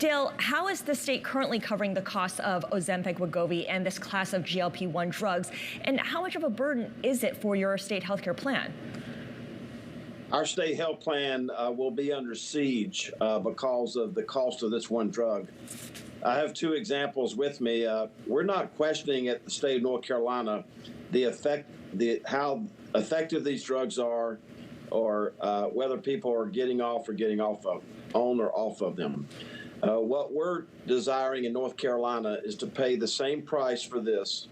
Dale, how is the state currently covering the costs of Ozempic, Wegovy, and this class of GLP-1 drugs? And how much of a burden is it for your state healthcare plan? Our state health plan will be under siege because of the cost of this one drug. I have two examples with me. We're not questioning at the state of North Carolina how effective these drugs are, or whether people are getting off of them. What we're desiring in North Carolina is to pay the same price for this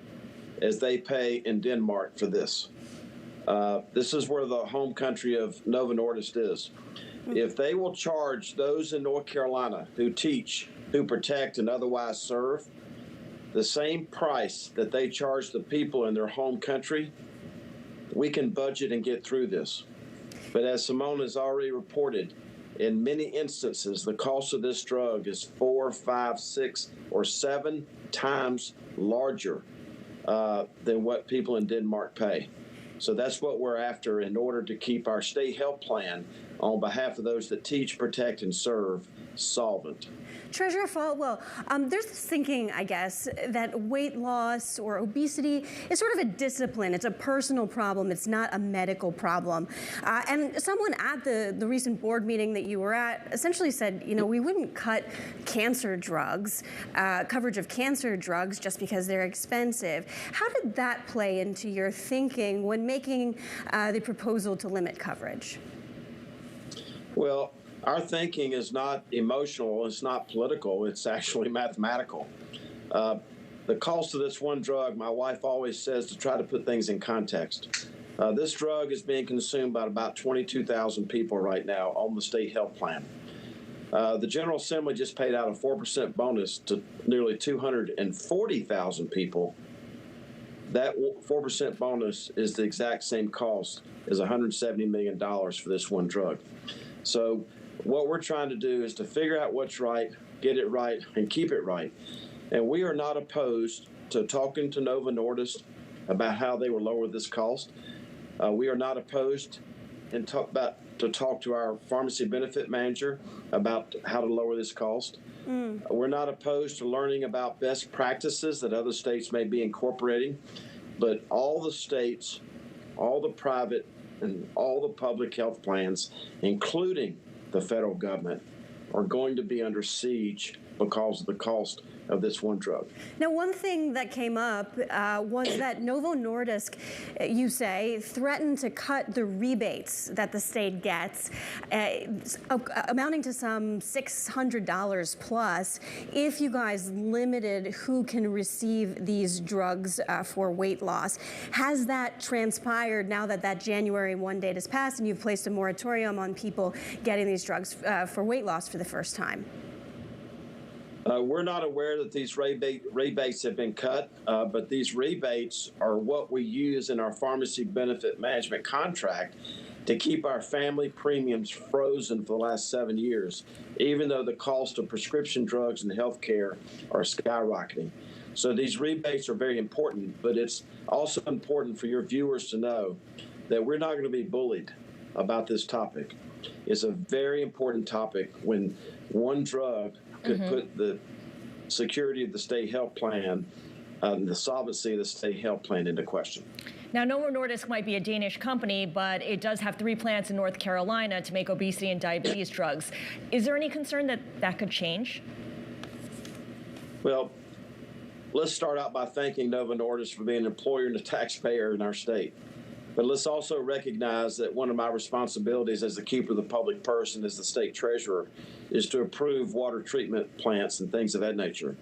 as they pay in Denmark for this. This is where the home country of Novo Nordisk is. If they will charge those in North Carolina who teach, who protect, and otherwise serve the same price that they charge the people in their home country, we can budget and get through this. But as Simone has already reported, in many instances, the cost of this drug is 4, 5, 6, or 7 times larger than what people in Denmark pay. So that's what we're after in order to keep our state health plan on behalf of those that teach, protect, and serve solvent. Treasurer Folwell, there's this thinking, I guess, that weight loss or obesity is sort of a discipline. It's a personal problem. It's not a medical problem. And someone at the recent board meeting that you were at essentially said, you know, we wouldn't cut cancer drugs, coverage of cancer drugs just because they're expensive. How did that play into your thinking when making the proposal to limit coverage? Well, our thinking is not emotional, it's not political, it's actually mathematical. The cost of this one drug, my wife always says to try to put things in context. This drug is being consumed by about 22,000 people right now on the state health plan. The General Assembly just paid out a 4% bonus to nearly 240,000 people. That 4% bonus is the exact same cost as $170 million for this one drug. So what we're trying to do is to figure out what's right, get it right, and keep it right. And we are not opposed to talking to Novo Nordisk about how they will lower this cost. We are not opposed to talk to our pharmacy benefit manager about how to lower this cost. We're not opposed to learning about best practices that other states may be incorporating. But all the states, all the private, and all the public health plans, including the federal government, are going to be under siege because of the cost of this one drug. Now, one thing that came up was that Novo Nordisk, you say, threatened to cut the rebates that the state gets, amounting to some $600 plus, if you guys limited who can receive these drugs for weight loss. Has that transpired now that that January 1 date has passed and you've placed a moratorium on people getting these drugs for weight loss for the first time? We're not aware that these rebates have been cut, but these rebates are what we use in our pharmacy benefit management contract to keep our family premiums frozen for the last 7 years, even though the cost of prescription drugs and health care are skyrocketing. So these rebates are very important, but it's also important for your viewers to know that we're not going to be bullied about this topic. It's a very important topic when one drug could put the security of the state health plan and the solvency of the state health plan into question. Now, Novo Nordisk might be a Danish company, but it does have 3 plants in North Carolina to make obesity and diabetes drugs. Is there any concern that that could change? Well, let's start out by thanking Novo Nordisk for being an employer and a taxpayer in our state. But let's also recognize that one of my responsibilities as the keeper of the public purse and as the state treasurer is to approve water treatment plants and things of that nature.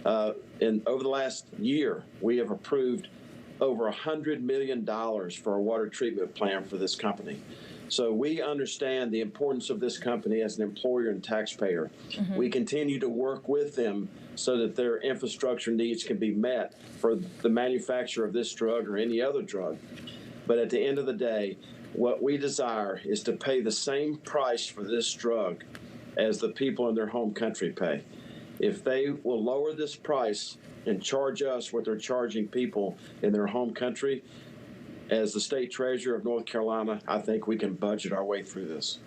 And over the last year, we have approved over $100 million for a water treatment plan for this company. So we understand the importance of this company as an employer and taxpayer. We continue to work with them so that their infrastructure needs can be met for the manufacture of this drug or any other drug. But at the end of the day, what we desire is to pay the same price for this drug as the people in their home country pay. If they will lower this price and charge us what they're charging people in their home country, as the state treasurer of North Carolina, I think we can budget our way through this.